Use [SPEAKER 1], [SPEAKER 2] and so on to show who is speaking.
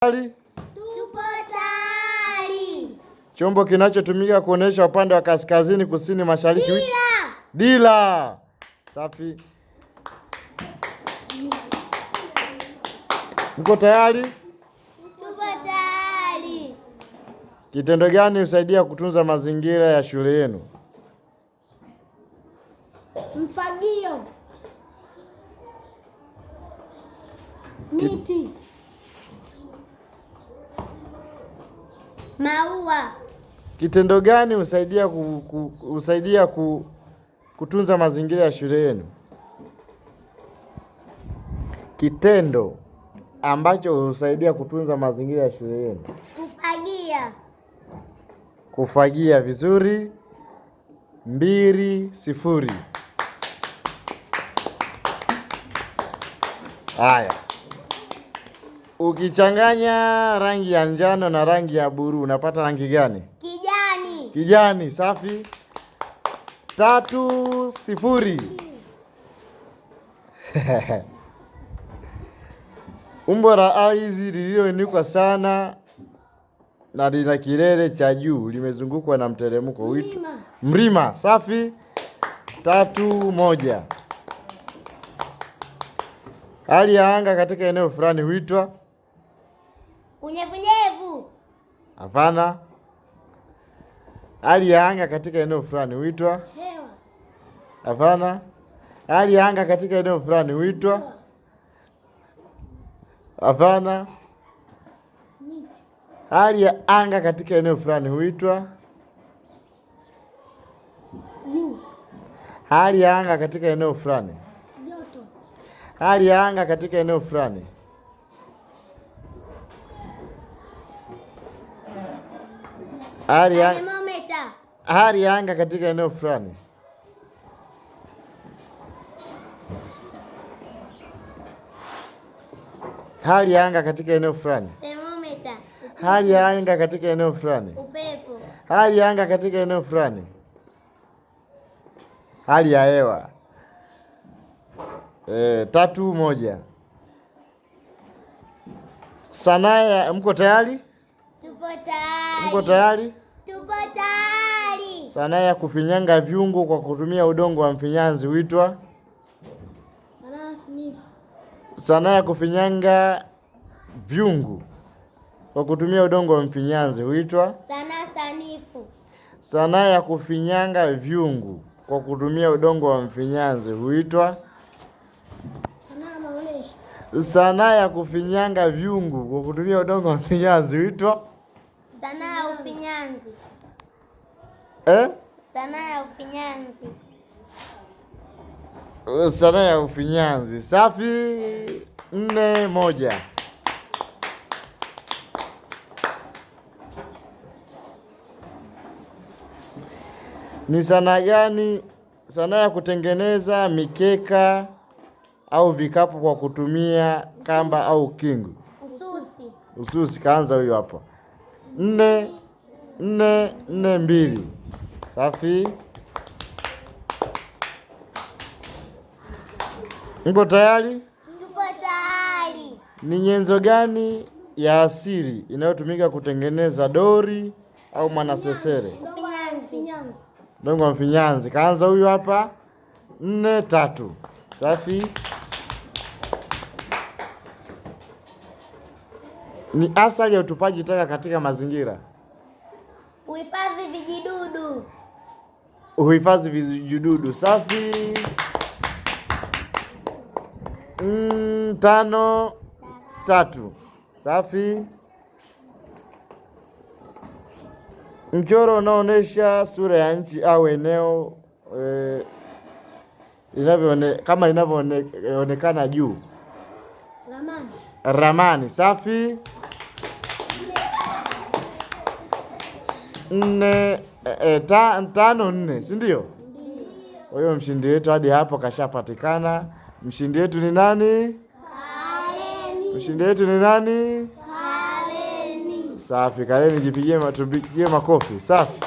[SPEAKER 1] Tupo tayari.
[SPEAKER 2] Chombo kinachotumika kuonesha upande wa kaskazini, kusini, mashariki.
[SPEAKER 1] Dira.
[SPEAKER 2] Dira. Safi. Mko tayari?
[SPEAKER 1] Tupo tayari.
[SPEAKER 2] Kitendo gani husaidia kutunza mazingira ya shule yenu?
[SPEAKER 1] Mfagio. Miti. Maua.
[SPEAKER 2] Kitendo gani husaidia kutunza mazingira ya shule yenu? Kitendo ambacho husaidia kutunza mazingira ya shule yenu.
[SPEAKER 1] Kufagia.
[SPEAKER 2] Kufagia vizuri. 2-0. Haya. Ukichanganya rangi ya njano na rangi ya buluu unapata rangi gani?
[SPEAKER 1] Kijani.
[SPEAKER 2] Kijani. Safi. 3-0. Umbo la ardhi lililoinuka sana na lina kilele cha juu limezungukwa na mteremko huitwa mlima. Safi. 3-1. Hali ya anga katika eneo fulani huitwa
[SPEAKER 1] unyevunyevu.
[SPEAKER 2] Hapana. Hali ya anga katika eneo fulani huitwa
[SPEAKER 1] hewa.
[SPEAKER 2] Hapana. Hali ya anga katika eneo fulani huitwa hapana. Hali ya anga katika eneo fulani huitwa
[SPEAKER 1] juu.
[SPEAKER 2] Hali ya anga katika eneo fulani.
[SPEAKER 1] Joto.
[SPEAKER 2] Hali ya anga katika eneo fulani. Hali ya anga katika eneo fulani. Hali ya anga katika eneo fulani.
[SPEAKER 1] Thermometer.
[SPEAKER 2] Hali ya anga katika eneo fulani.
[SPEAKER 1] Upepo.
[SPEAKER 2] Hali ya anga katika eneo fulani. Hali ya hewa. 3-1. Sanaa ya mko tayari?
[SPEAKER 1] Tupo tayari.
[SPEAKER 2] Mko tayari?
[SPEAKER 1] Tupo tayari.
[SPEAKER 2] Sanaa ya kufinyanga vyungu kwa kutumia udongo wa mfinyanzi huitwa
[SPEAKER 1] sanaa sanifu.
[SPEAKER 2] Sanaa ya kufinyanga vyungu kwa kutumia udongo wa mfinyanzi huitwa
[SPEAKER 1] sanaa sanifu.
[SPEAKER 2] Sanaa ya kufinyanga vyungu kwa kutumia udongo wa mfinyanzi huitwa
[SPEAKER 1] sanaa maonesho.
[SPEAKER 2] Sanaa ya kufinyanga vyungu kwa kutumia udongo wa mfinyanzi huitwa
[SPEAKER 1] sanaa ya ufinyanzi. Sanaa ya ufinyanzi.
[SPEAKER 2] Sanaa ya ufinyanzi. Safi. 4-1. Ni sanaa gani? Sanaa ya kutengeneza mikeka au vikapu kwa kutumia kamba au kingu. Ususi. Kaanza huyo hapo. 4-4-4-2. Safi. Mko tayari?
[SPEAKER 1] Tupo tayari.
[SPEAKER 2] Ni nyenzo gani ya asili inayotumika kutengeneza dori au mwanasesere?
[SPEAKER 1] Mfinyanzi.
[SPEAKER 2] Udongo wa mfinyanzi. Kaanza huyu hapa. 4-3. Safi. Ni asali ya utupaji taka katika mazingira.
[SPEAKER 1] Uhifadhi vijidudu.
[SPEAKER 2] Uhifadhi vijidudu. Safi. 5-3. Safi. Mchoro unaonesha sura ya nchi au eneo kama inavyoonekana juu. Ramani. Safi. 5-4, si ndio? Kwa hiyo mshindi wetu hadi hapo kashapatikana. Mshindi wetu ni nani?
[SPEAKER 1] Kaleni.
[SPEAKER 2] Mshindi wetu ni nani?
[SPEAKER 1] Kaleni.
[SPEAKER 2] Safi. Kaleni, tupigie makofi. Safi.